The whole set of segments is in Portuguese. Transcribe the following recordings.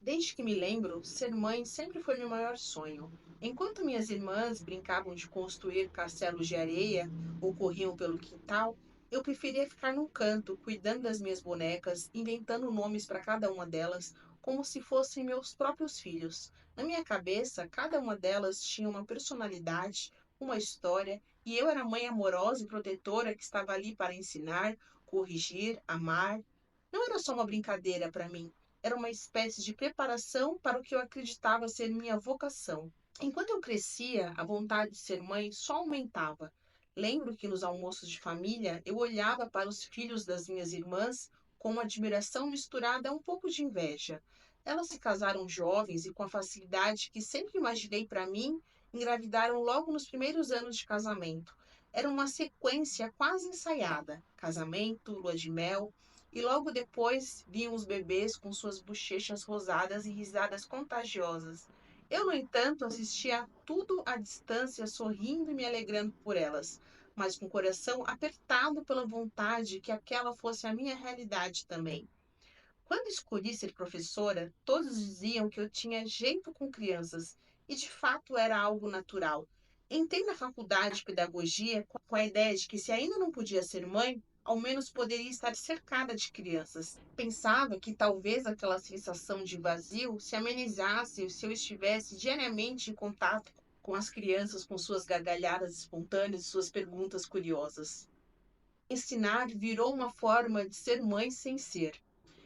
Desde que me lembro, ser mãe sempre foi meu maior sonho. Enquanto minhas irmãs brincavam de construir castelos de areia ou corriam pelo quintal, eu preferia ficar num canto, cuidando das minhas bonecas, inventando nomes para cada uma delas, como se fossem meus próprios filhos. Na minha cabeça, cada uma delas tinha uma personalidade, uma história, e eu era a mãe amorosa e protetora que estava ali para ensinar, corrigir, amar. Não era só uma brincadeira para mim, era uma espécie de preparação para o que eu acreditava ser minha vocação. Enquanto eu crescia, a vontade de ser mãe só aumentava. Lembro que nos almoços de família eu olhava para os filhos das minhas irmãs com uma admiração misturada a um pouco de inveja. Elas se casaram jovens e com a facilidade que sempre imaginei para mim, engravidaram logo nos primeiros anos de casamento. Era uma sequência quase ensaiada: casamento, lua de mel, e logo depois vinham os bebês com suas bochechas rosadas e risadas contagiosas. Eu, no entanto, assistia a tudo à distância, sorrindo e me alegrando por elas, mas com o coração apertado pela vontade que aquela fosse a minha realidade também. Quando escolhi ser professora, todos diziam que eu tinha jeito com crianças, e de fato era algo natural. Entrei na faculdade de pedagogia com a ideia de que, se ainda não podia ser mãe, ao menos poderia estar cercada de crianças. Pensava que talvez aquela sensação de vazio se amenizasse se eu estivesse diariamente em contato com as crianças, com suas gargalhadas espontâneas e suas perguntas curiosas. Ensinar virou uma forma de ser mãe sem ser.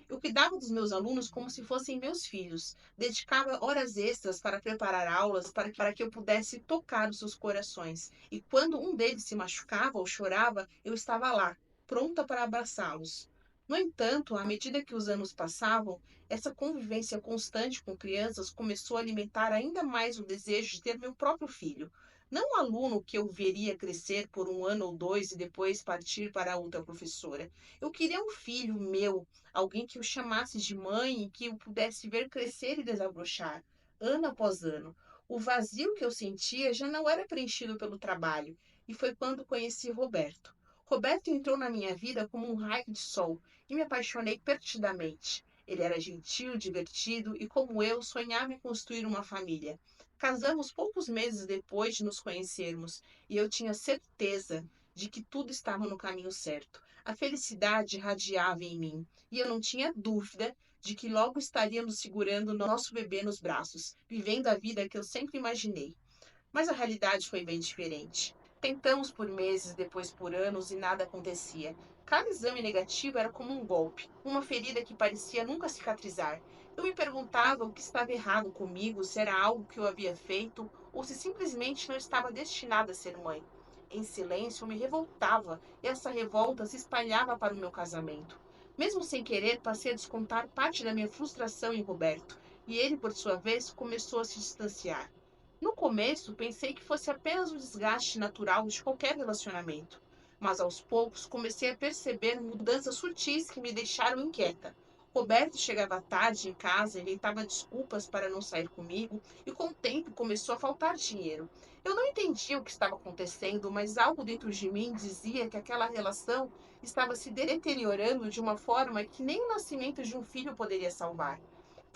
Eu cuidava dos meus alunos como se fossem meus filhos. Dedicava horas extras para preparar aulas para que eu pudesse tocar os seus corações. E quando um deles se machucava ou chorava, eu estava lá, pronta para abraçá-los. No entanto, à medida que os anos passavam, essa convivência constante com crianças começou a alimentar ainda mais o desejo de ter meu próprio filho. Não um aluno que eu veria crescer por um ano ou dois e depois partir para outra professora. Eu queria um filho meu, alguém que o chamasse de mãe e que o pudesse ver crescer e desabrochar, ano após ano. O vazio que eu sentia já não era preenchido pelo trabalho, e foi quando conheci Roberto. Roberto entrou na minha vida como um raio de sol e me apaixonei perdidamente. Ele era gentil, divertido e, como eu, sonhava em construir uma família. Casamos poucos meses depois de nos conhecermos e eu tinha certeza de que tudo estava no caminho certo. A felicidade irradiava em mim e eu não tinha dúvida de que logo estaríamos segurando nosso bebê nos braços, vivendo a vida que eu sempre imaginei. Mas a realidade foi bem diferente. Tentamos por meses, depois por anos e nada acontecia. Cada exame negativo era como um golpe, uma ferida que parecia nunca cicatrizar. Eu me perguntava o que estava errado comigo, se era algo que eu havia feito ou se simplesmente não estava destinada a ser mãe. Em silêncio, eu me revoltava e essa revolta se espalhava para o meu casamento. Mesmo sem querer, passei a descontar parte da minha frustração em Roberto, e ele, por sua vez, começou a se distanciar. No começo, pensei que fosse apenas um desgaste natural de qualquer relacionamento, mas aos poucos comecei a perceber mudanças sutis que me deixaram inquieta. Roberto chegava tarde em casa, inventava desculpas para não sair comigo e com o tempo começou a faltar dinheiro. Eu não entendia o que estava acontecendo, mas algo dentro de mim dizia que aquela relação estava se deteriorando de uma forma que nem o nascimento de um filho poderia salvar.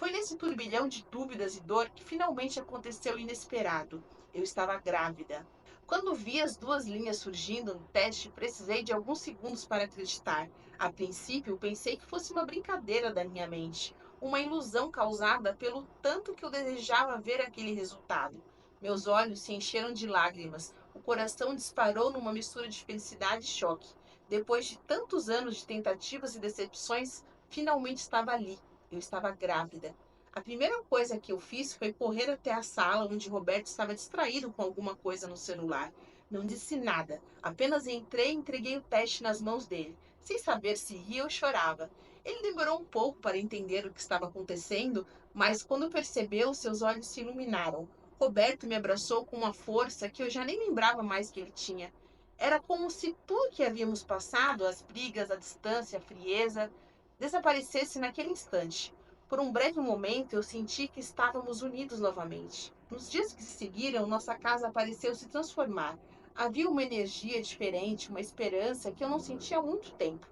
Foi nesse turbilhão de dúvidas e dor que finalmente aconteceu o inesperado. Eu estava grávida. Quando vi as duas linhas surgindo no teste, precisei de alguns segundos para acreditar. A princípio, pensei que fosse uma brincadeira da minha mente, uma ilusão causada pelo tanto que eu desejava ver aquele resultado. Meus olhos se encheram de lágrimas, o coração disparou numa mistura de felicidade e choque. Depois de tantos anos de tentativas e decepções, finalmente estava ali. Eu estava grávida. A primeira coisa que eu fiz foi correr até a sala onde Roberto estava distraído com alguma coisa no celular. Não disse nada, apenas entrei e entreguei o teste nas mãos dele, sem saber se ria ou chorava. Ele demorou um pouco para entender o que estava acontecendo, mas quando percebeu, seus olhos se iluminaram. Roberto me abraçou com uma força que eu já nem lembrava mais que ele tinha. Era como se tudo que havíamos passado, as brigas, a distância, a frieza, desaparecesse naquele instante. Por um breve momento, eu senti que estávamos unidos novamente. Nos dias que se seguiram, nossa casa pareceu se transformar. Havia uma energia diferente, uma esperança que eu não sentia há muito tempo.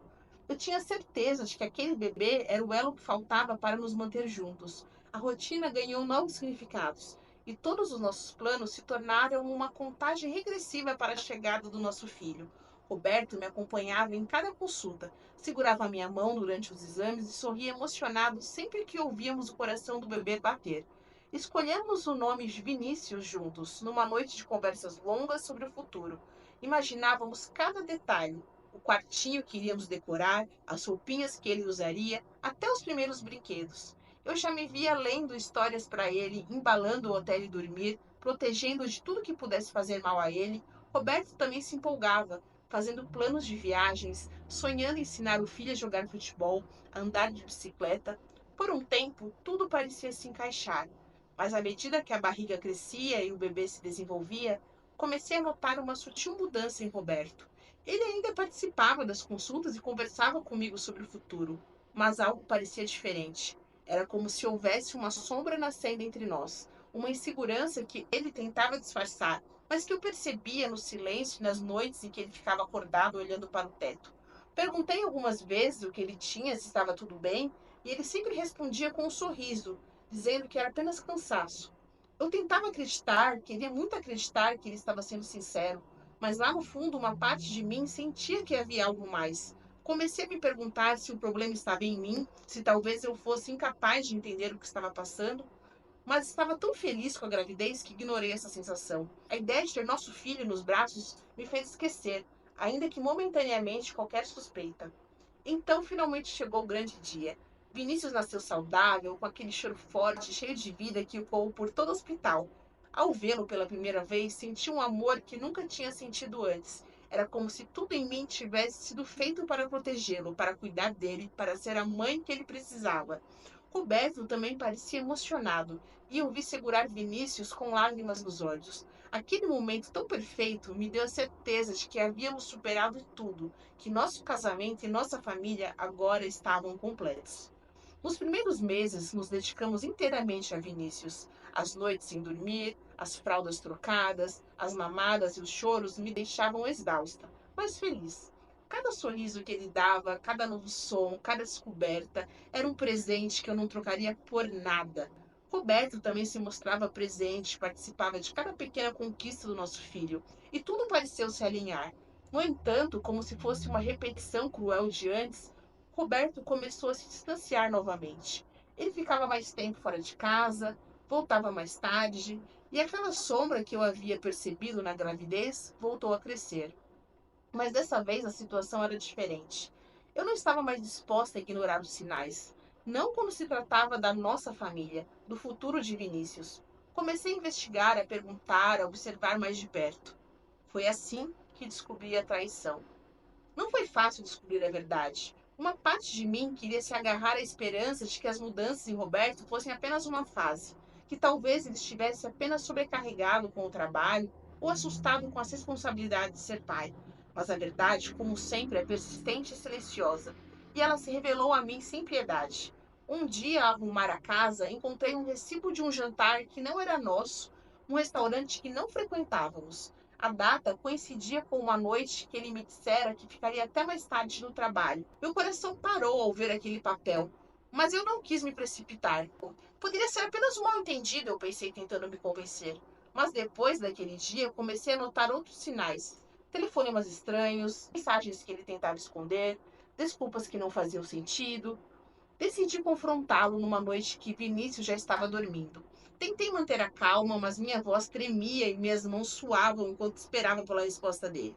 Eu tinha certeza de que aquele bebê era o elo que faltava para nos manter juntos. A rotina ganhou novos significados e todos os nossos planos se tornaram uma contagem regressiva para a chegada do nosso filho. Roberto me acompanhava em cada consulta, segurava a minha mão durante os exames e sorria emocionado sempre que ouvíamos o coração do bebê bater. Escolhemos o nome de Vinícius juntos, numa noite de conversas longas sobre o futuro. Imaginávamos cada detalhe, o quartinho que iríamos decorar, as roupinhas que ele usaria, até os primeiros brinquedos. Eu já me via lendo histórias para ele, embalando-o até ele dormir, protegendo-o de tudo que pudesse fazer mal a ele. Roberto também se empolgava, fazendo planos de viagens, sonhando em ensinar o filho a jogar futebol, a andar de bicicleta. Por um tempo, tudo parecia se encaixar, mas à medida que a barriga crescia e o bebê se desenvolvia, comecei a notar uma sutil mudança em Roberto. Ele ainda participava das consultas e conversava comigo sobre o futuro, mas algo parecia diferente. Era como se houvesse uma sombra nascendo entre nós, uma insegurança que ele tentava disfarçar, mas que eu percebia no silêncio e nas noites em que ele ficava acordado olhando para o teto. Perguntei algumas vezes o que ele tinha, se estava tudo bem, e ele sempre respondia com um sorriso, dizendo que era apenas cansaço. Eu tentava acreditar, queria muito acreditar que ele estava sendo sincero, mas lá no fundo uma parte de mim sentia que havia algo mais. Comecei a me perguntar se o problema estava em mim, se talvez eu fosse incapaz de entender o que estava passando, mas estava tão feliz com a gravidez que ignorei essa sensação. A ideia de ter nosso filho nos braços me fez esquecer, ainda que momentaneamente, qualquer suspeita. Então finalmente chegou o grande dia. Vinícius nasceu saudável, com aquele choro forte, cheio de vida que ecoou por todo o hospital. Ao vê-lo pela primeira vez, senti um amor que nunca tinha sentido antes. Era como se tudo em mim tivesse sido feito para protegê-lo, para cuidar dele, para ser a mãe que ele precisava. Roberto também parecia emocionado, e eu vi segurar Vinícius com lágrimas nos olhos. Aquele momento tão perfeito me deu a certeza de que havíamos superado tudo, que nosso casamento e nossa família agora estavam completos. Nos primeiros meses, nos dedicamos inteiramente a Vinícius. As noites sem dormir, as fraldas trocadas, as mamadas e os choros me deixavam exausta, mas feliz. Cada sorriso que ele dava, cada novo som, cada descoberta, era um presente que eu não trocaria por nada. Roberto também se mostrava presente, participava de cada pequena conquista do nosso filho, e tudo pareceu se alinhar. No entanto, como se fosse uma repetição cruel de antes, Roberto começou a se distanciar novamente. Ele ficava mais tempo fora de casa, voltava mais tarde, e aquela sombra que eu havia percebido na gravidez voltou a crescer. Mas dessa vez a situação era diferente. Eu não estava mais disposta a ignorar os sinais. Não quando se tratava da nossa família, do futuro de Vinícius. Comecei a investigar, a perguntar, a observar mais de perto. Foi assim que descobri a traição. Não foi fácil descobrir a verdade. Uma parte de mim queria se agarrar à esperança de que as mudanças em Roberto fossem apenas uma fase, que talvez ele estivesse apenas sobrecarregado com o trabalho ou assustado com as responsabilidades de ser pai. Mas a verdade, como sempre, é persistente e silenciosa, e ela se revelou a mim sem piedade. Um dia, ao arrumar a casa, encontrei um recibo de um jantar que não era nosso, um restaurante que não frequentávamos. A data coincidia com uma noite que ele me dissera que ficaria até mais tarde no trabalho. Meu coração parou ao ver aquele papel, mas eu não quis me precipitar. Poderia ser apenas um mal-entendido, eu pensei tentando me convencer. Mas depois daquele dia, eu comecei a notar outros sinais. Telefonemas estranhos, mensagens que ele tentava esconder, desculpas que não faziam sentido. Decidi confrontá-lo numa noite que Vinícius já estava dormindo. Tentei manter a calma, mas minha voz tremia e minhas mãos suavam enquanto esperava pela resposta dele.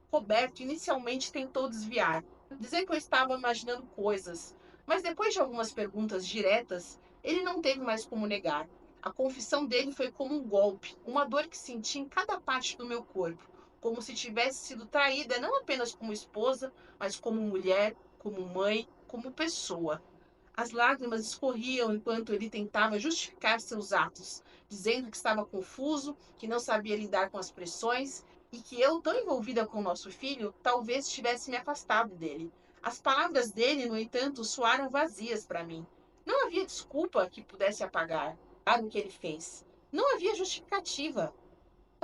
Roberto inicialmente tentou desviar, dizer que eu estava imaginando coisas, mas depois de algumas perguntas diretas, ele não teve mais como negar. A confissão dele foi como um golpe, uma dor que senti em cada parte do meu corpo, como se tivesse sido traída não apenas como esposa, mas como mulher, como mãe, como pessoa. As lágrimas escorriam enquanto ele tentava justificar seus atos, dizendo que estava confuso, que não sabia lidar com as pressões e que eu, tão envolvida com nosso filho, talvez tivesse me afastado dele. As palavras dele, no entanto, soaram vazias para mim. Não havia desculpa que pudesse apagar o que ele fez. Não havia justificativa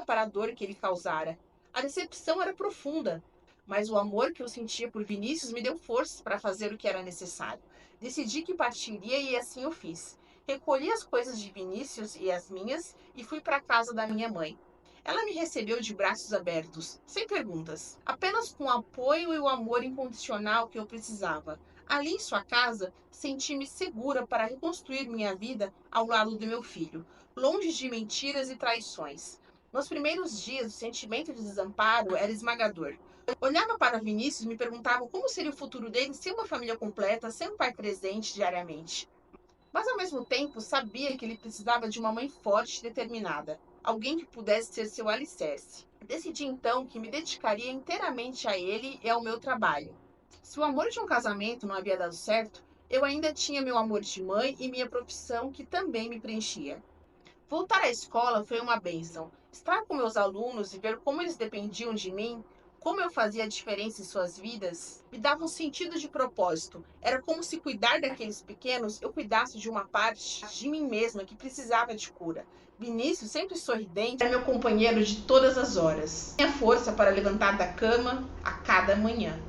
para a dor que ele causara. A decepção era profunda, mas o amor que eu sentia por Vinícius me deu forças para fazer o que era necessário. Decidi que partiria e assim eu fiz. Recolhi as coisas de Vinícius e as minhas e fui para a casa da minha mãe. Ela me recebeu de braços abertos, sem perguntas, apenas com o apoio e o amor incondicional que eu precisava. Ali em sua casa, senti-me segura para reconstruir minha vida ao lado do meu filho, longe de mentiras e traições. Nos primeiros dias, o sentimento de desamparo era esmagador. Olhava para Vinícius e me perguntava como seria o futuro dele sem uma família completa, sem um pai presente diariamente. Mas ao mesmo tempo sabia que ele precisava de uma mãe forte e determinada, alguém que pudesse ser seu alicerce. Decidi então que me dedicaria inteiramente a ele e ao meu trabalho. Se o amor de um casamento não havia dado certo, eu ainda tinha meu amor de mãe e minha profissão que também me preenchia. Voltar à escola foi uma bênção. Estar com meus alunos e ver como eles dependiam de mim, como eu fazia a diferença em suas vidas, me dava um sentido de propósito. Era como se cuidar daqueles pequenos, eu cuidasse de uma parte de mim mesma que precisava de cura. Vinícius, sempre sorridente, era meu companheiro de todas as horas. Tinha força para levantar da cama a cada manhã.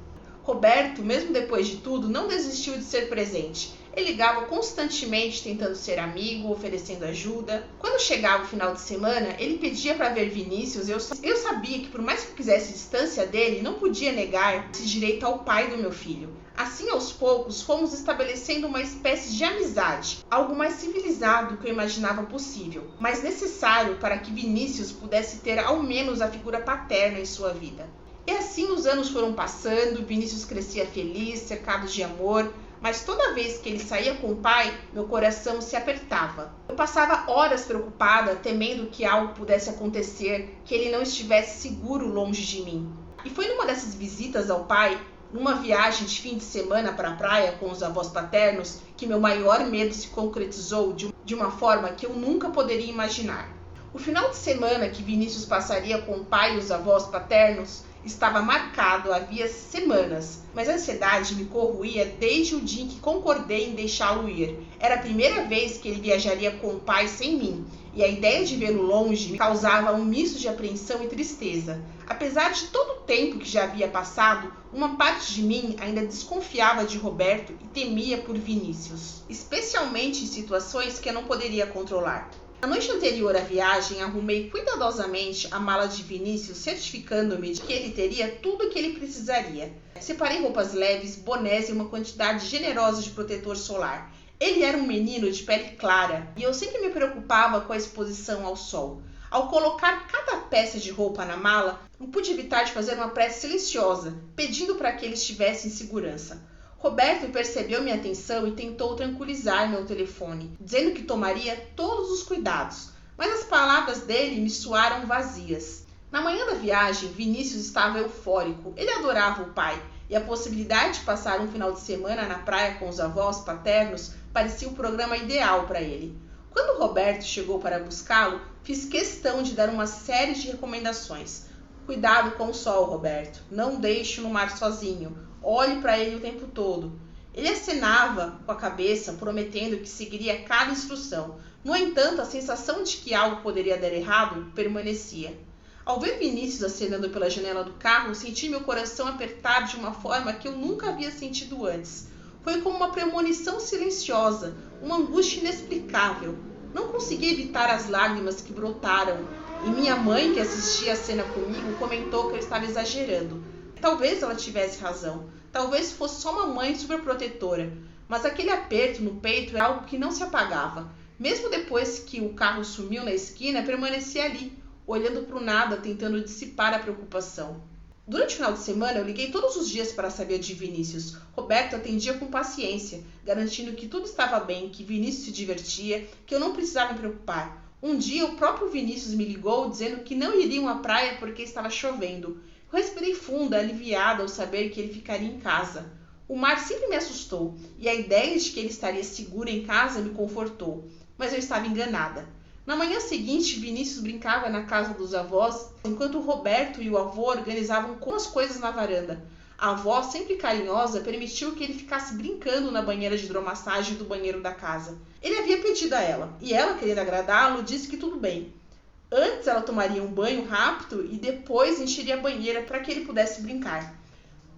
Roberto, mesmo depois de tudo, não desistiu de ser presente. Ele ligava constantemente tentando ser amigo, oferecendo ajuda. Quando chegava o final de semana, ele pedia para ver Vinícius. Eu sabia que por mais que eu quisesse distância dele, não podia negar esse direito ao pai do meu filho. Assim, aos poucos, fomos estabelecendo uma espécie de amizade, algo mais civilizado do que eu imaginava possível, mas necessário para que Vinícius pudesse ter ao menos a figura paterna em sua vida. E assim os anos foram passando, Vinícius crescia feliz, cercado de amor, mas toda vez que ele saía com o pai, meu coração se apertava. Eu passava horas preocupada, temendo que algo pudesse acontecer, que ele não estivesse seguro longe de mim. E foi numa dessas visitas ao pai, numa viagem de fim de semana para a praia com os avós paternos, que meu maior medo se concretizou de uma forma que eu nunca poderia imaginar. O final de semana que Vinícius passaria com o pai e os avós paternos estava marcado havia semanas, mas a ansiedade me corroía desde o dia em que concordei em deixá-lo ir. Era a primeira vez que ele viajaria com o pai sem mim, e a ideia de vê-lo longe me causava um misto de apreensão e tristeza. Apesar de todo o tempo que já havia passado, uma parte de mim ainda desconfiava de Roberto e temia por Vinícius, especialmente em situações que eu não poderia controlar. Na noite anterior à viagem, arrumei cuidadosamente a mala de Vinícius, certificando-me de que ele teria tudo o que ele precisaria. Separei roupas leves, bonés e uma quantidade generosa de protetor solar. Ele era um menino de pele clara e eu sempre me preocupava com a exposição ao sol. Ao colocar cada peça de roupa na mala, não pude evitar de fazer uma prece silenciosa, pedindo para que ele estivesse em segurança. Roberto percebeu minha atenção e tentou tranquilizar-me ao telefone, dizendo que tomaria todos os cuidados, mas as palavras dele me soaram vazias. Na manhã da viagem, Vinícius estava eufórico. Ele adorava o pai, e a possibilidade de passar um final de semana na praia com os avós paternos parecia o programa ideal para ele. Quando Roberto chegou para buscá-lo, fiz questão de dar uma série de recomendações. Cuidado com o sol, Roberto. Não deixe-o no mar sozinho. Olhe para ele o tempo todo. Ele acenava com a cabeça, prometendo que seguiria cada instrução. No entanto, a sensação de que algo poderia dar errado permanecia. Ao ver Vinícius acenando pela janela do carro, senti meu coração apertar de uma forma que eu nunca havia sentido antes. Foi como uma premonição silenciosa, uma angústia inexplicável. Não consegui evitar as lágrimas que brotaram, e minha mãe, que assistia a cena comigo, comentou que eu estava exagerando. Talvez ela tivesse razão, talvez fosse só uma mãe superprotetora, mas aquele aperto no peito era algo que não se apagava. Mesmo depois que o carro sumiu na esquina, permanecia ali, olhando para o nada, tentando dissipar a preocupação. Durante o final de semana, eu liguei todos os dias para saber de Vinícius. Roberto atendia com paciência, garantindo que tudo estava bem, que Vinícius se divertia, que eu não precisava me preocupar. Um dia, o próprio Vinícius me ligou, dizendo que não iriam à praia porque estava chovendo. Eu respirei fundo, aliviada ao saber que ele ficaria em casa. O mar sempre me assustou, e a ideia de que ele estaria seguro em casa me confortou, mas eu estava enganada. Na manhã seguinte, Vinícius brincava na casa dos avós, enquanto Roberto e o avô organizavam as coisas na varanda. A avó, sempre carinhosa, permitiu que ele ficasse brincando na banheira de hidromassagem do banheiro da casa. Ele havia pedido a ela, e ela, querendo agradá-lo, disse que tudo bem. Antes ela tomaria um banho rápido e depois encheria a banheira para que ele pudesse brincar.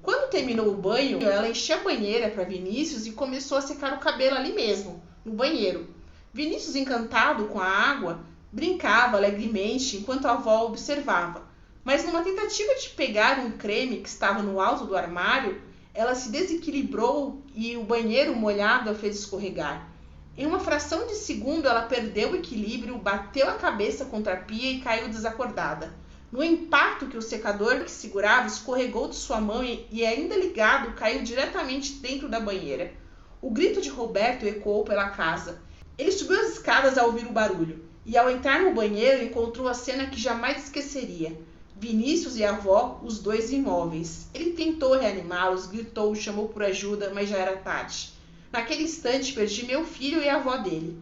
Quando terminou o banho, ela encheu a banheira para Vinícius e começou a secar o cabelo ali mesmo, no banheiro. Vinícius, encantado com a água, brincava alegremente enquanto a avó observava. Mas numa tentativa de pegar um creme que estava no alto do armário, ela se desequilibrou e o banheiro molhado a fez escorregar. Em uma fração de segundo, ela perdeu o equilíbrio, bateu a cabeça contra a pia e caiu desacordada. No impacto que o secador que segurava escorregou de sua mão e ainda ligado, caiu diretamente dentro da banheira. O grito de Roberto ecoou pela casa. Ele subiu as escadas ao ouvir o barulho, e ao entrar no banheiro encontrou a cena que jamais esqueceria. Vinícius e a avó, os dois imóveis. Ele tentou reanimá-los, gritou, chamou por ajuda, mas já era tarde. Naquele instante perdi meu filho e a avó dele.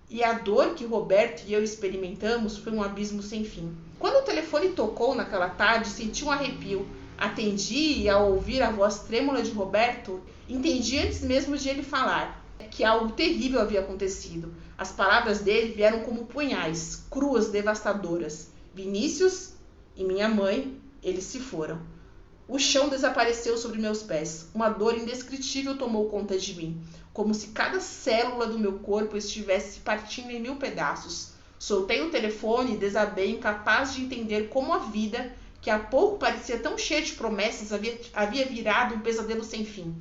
E a dor que Roberto e eu experimentamos foi um abismo sem fim. Quando o telefone tocou naquela tarde, senti um arrepio. Atendi e, ao ouvir a voz trêmula de Roberto, entendi antes mesmo de ele falar que algo terrível havia acontecido. As palavras dele vieram como punhais, cruas, devastadoras. Vinícius e minha mãe, eles se foram. O chão desapareceu sobre meus pés. Uma dor indescritível tomou conta de mim, como se cada célula do meu corpo estivesse partindo em 1000 pedaços. Soltei o telefone e desabei, incapaz de entender como a vida, que há pouco parecia tão cheia de promessas, havia virado um pesadelo sem fim.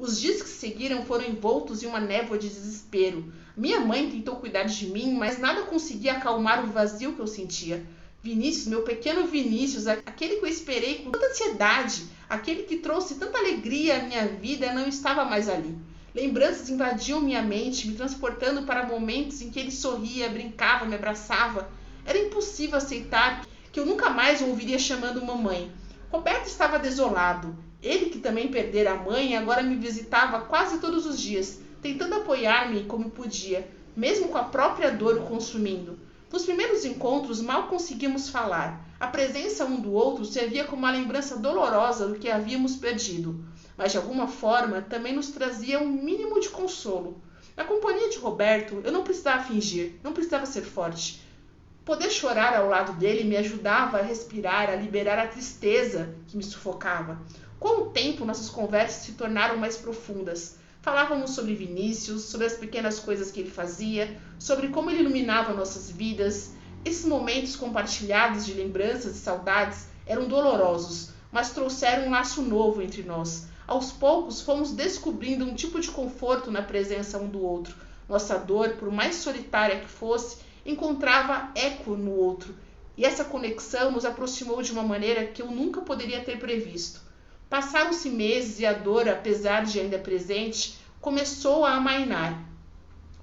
Os dias que seguiram foram envoltos em uma névoa de desespero. Minha mãe tentou cuidar de mim, mas nada conseguia acalmar o vazio que eu sentia. Vinícius, meu pequeno Vinícius, aquele que eu esperei com tanta ansiedade, aquele que trouxe tanta alegria à minha vida, não estava mais ali. Lembranças invadiam minha mente, me transportando para momentos em que ele sorria, brincava, me abraçava. Era impossível aceitar que eu nunca mais o ouviria chamando mamãe. Roberto estava desolado. Ele, que também perdera a mãe, agora me visitava quase todos os dias, tentando apoiar-me como podia, mesmo com a própria dor o consumindo. Nos primeiros encontros mal conseguimos falar. A presença um do outro servia como uma lembrança dolorosa do que havíamos perdido, mas de alguma forma também nos trazia um mínimo de consolo. Na companhia de Roberto, eu não precisava fingir, não precisava ser forte. Poder chorar ao lado dele me ajudava a respirar, a liberar a tristeza que me sufocava. Com o tempo, nossas conversas se tornaram mais profundas. Falávamos sobre Vinícius, sobre as pequenas coisas que ele fazia, sobre como ele iluminava nossas vidas. Esses momentos compartilhados de lembranças e saudades eram dolorosos, mas trouxeram um laço novo entre nós. Aos poucos, fomos descobrindo um tipo de conforto na presença um do outro. Nossa dor, por mais solitária que fosse, encontrava eco no outro, e essa conexão nos aproximou de uma maneira que eu nunca poderia ter previsto. Passaram-se meses e a dor, apesar de ainda presente, começou a amainar.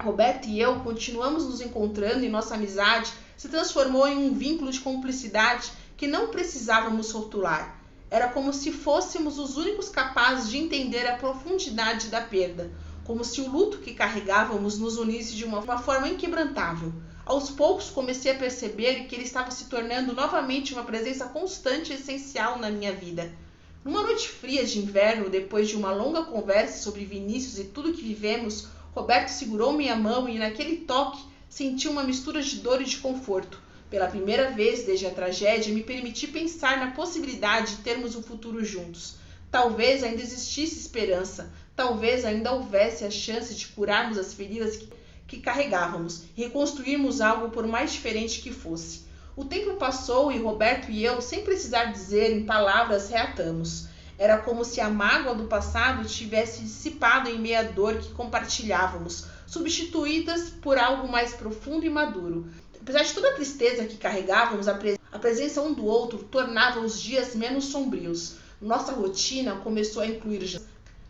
Roberto e eu continuamos nos encontrando e nossa amizade se transformou em um vínculo de cumplicidade que não precisávamos rotular. Era como se fôssemos os únicos capazes de entender a profundidade da perda, como se o luto que carregávamos nos unisse de uma forma inquebrantável. Aos poucos comecei a perceber que ele estava se tornando novamente uma presença constante e essencial na minha vida. Numa noite fria de inverno, depois de uma longa conversa sobre Vinícius e tudo que vivemos, Roberto segurou minha mão e naquele toque senti uma mistura de dor e de conforto. Pela primeira vez desde a tragédia, me permiti pensar na possibilidade de termos um futuro juntos. Talvez ainda existisse esperança, talvez ainda houvesse a chance de curarmos as feridas que carregávamos e reconstruirmos algo por mais diferente que fosse. O tempo passou e Roberto e eu, sem precisar dizer em palavras, reatamos. Era como se a mágoa do passado tivesse dissipado em meia dor que compartilhávamos, substituídas por algo mais profundo e maduro. Apesar de toda a tristeza que carregávamos, a presença um do outro tornava os dias menos sombrios. Nossa rotina começou a incluir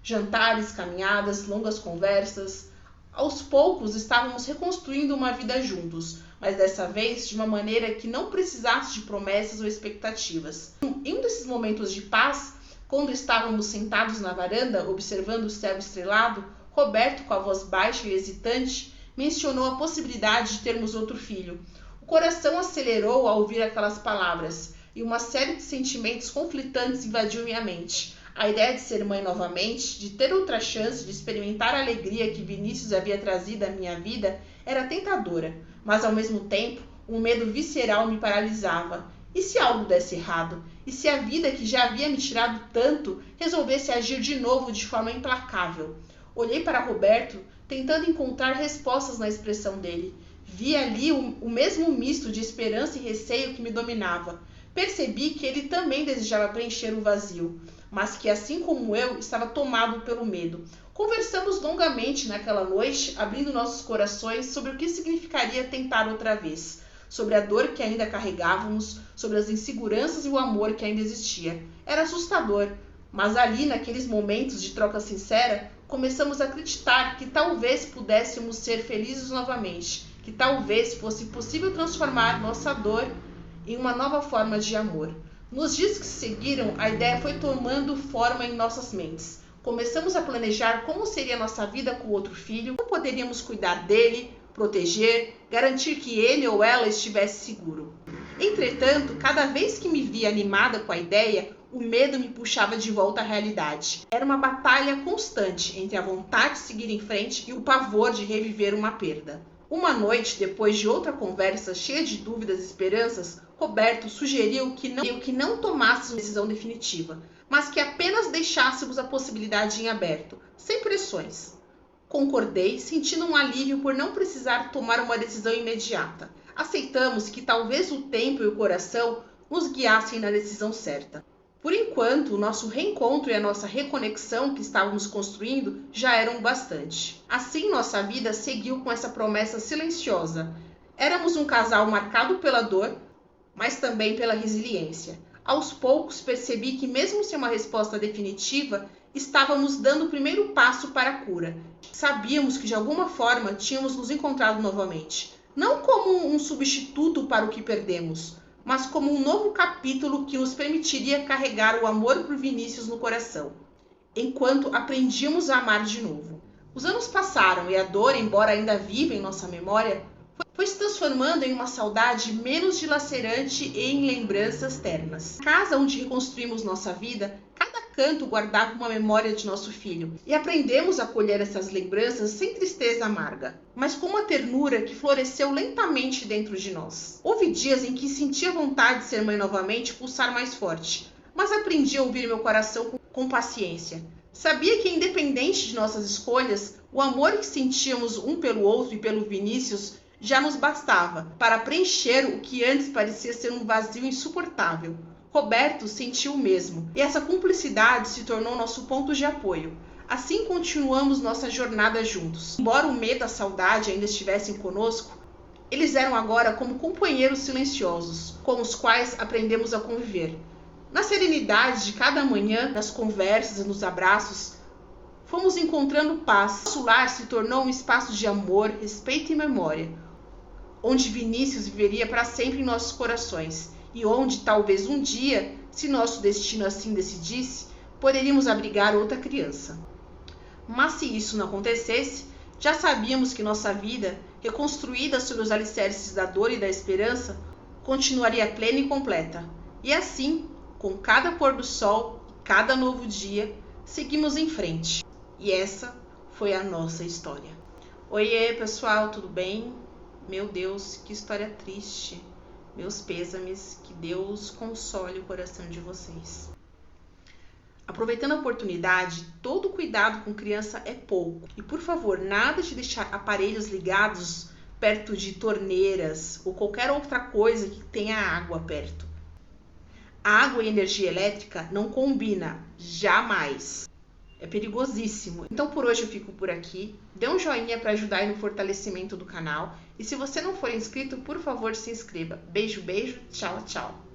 jantares, caminhadas, longas conversas. Aos poucos estávamos reconstruindo uma vida juntos, mas dessa vez de uma maneira que não precisasse de promessas ou expectativas. Em um desses momentos de paz, quando estávamos sentados na varanda observando o céu estrelado, Roberto, com a voz baixa e hesitante, mencionou a possibilidade de termos outro filho. O coração acelerou ao ouvir aquelas palavras, e uma série de sentimentos conflitantes invadiu minha mente. A ideia de ser mãe novamente, de ter outra chance de experimentar a alegria que Vinícius havia trazido à minha vida, era tentadora, mas ao mesmo tempo um medo visceral me paralisava. E se algo desse errado? E se a vida que já havia me tirado tanto resolvesse agir de novo de forma implacável? Olhei para Roberto, tentando encontrar respostas na expressão dele. Vi ali o mesmo misto de esperança e receio que me dominava. Percebi que ele também desejava preencher o vazio, mas que, assim como eu, estava tomado pelo medo. Conversamos longamente naquela noite, abrindo nossos corações sobre o que significaria tentar outra vez, sobre a dor que ainda carregávamos, sobre as inseguranças e o amor que ainda existia. Era assustador, mas ali, naqueles momentos de troca sincera, começamos a acreditar que talvez pudéssemos ser felizes novamente, que talvez fosse possível transformar nossa dor em uma nova forma de amor. Nos dias que se seguiram, a ideia foi tomando forma em nossas mentes. Começamos a planejar como seria a nossa vida com o outro filho, como poderíamos cuidar dele, proteger, garantir que ele ou ela estivesse seguro. Entretanto, cada vez que me via animada com a ideia, o medo me puxava de volta à realidade. Era uma batalha constante entre a vontade de seguir em frente e o pavor de reviver uma perda. Uma noite, depois de outra conversa cheia de dúvidas e esperanças, Roberto sugeriu que não tomássemos uma decisão definitiva, mas que apenas deixássemos a possibilidade em aberto, sem pressões. Concordei, sentindo um alívio por não precisar tomar uma decisão imediata. Aceitamos que talvez o tempo e o coração nos guiassem na decisão certa. Por enquanto, o nosso reencontro e a nossa reconexão que estávamos construindo já eram bastante. Assim, nossa vida seguiu com essa promessa silenciosa. Éramos um casal marcado pela dor, mas também pela resiliência. Aos poucos, percebi que, mesmo sem uma resposta definitiva, estávamos dando o primeiro passo para a cura. Sabíamos que, de alguma forma, tínhamos nos encontrado novamente. Não como um substituto para o que perdemos, mas como um novo capítulo que nos permitiria carregar o amor por Vinícius no coração, enquanto aprendíamos a amar de novo. Os anos passaram e a dor, embora ainda viva em nossa memória, foi se transformando em uma saudade menos dilacerante e em lembranças ternas. Na casa onde reconstruímos nossa vida, cada canto guardava uma memória de nosso filho, e aprendemos a colher essas lembranças sem tristeza amarga, mas com uma ternura que floresceu lentamente dentro de nós. Houve dias em que sentia vontade de ser mãe novamente pulsar mais forte, mas aprendi a ouvir meu coração com paciência. Sabia que, independente de nossas escolhas, o amor que sentíamos um pelo outro e pelo Vinícius já nos bastava para preencher o que antes parecia ser um vazio insuportável. Roberto sentiu o mesmo, e essa cumplicidade se tornou nosso ponto de apoio. Assim continuamos nossa jornada juntos. Embora o medo e a saudade ainda estivessem conosco, eles eram agora como companheiros silenciosos, com os quais aprendemos a conviver. Na serenidade de cada manhã, nas conversas e nos abraços, fomos encontrando paz. Nosso lar se tornou um espaço de amor, respeito e memória, onde Vinícius viveria para sempre em nossos corações, e onde, talvez um dia, se nosso destino assim decidisse, poderíamos abrigar outra criança. Mas se isso não acontecesse, já sabíamos que nossa vida, reconstruída sobre os alicerces da dor e da esperança, continuaria plena e completa. E assim, com cada pôr do sol e cada novo dia, seguimos em frente. E essa foi a nossa história. Oiê, pessoal, tudo bem? Meu Deus, que história triste. Meus pêsames, que Deus console o coração de vocês. Aproveitando a oportunidade, todo cuidado com criança é pouco. E por favor, nada de deixar aparelhos ligados perto de torneiras ou qualquer outra coisa que tenha água perto. A água e energia elétrica não combina, jamais. É perigosíssimo. Então por hoje eu fico por aqui. Dê um joinha para ajudar aí no fortalecimento do canal. E se você não for inscrito, por favor, se inscreva. Beijo, beijo. Tchau, tchau.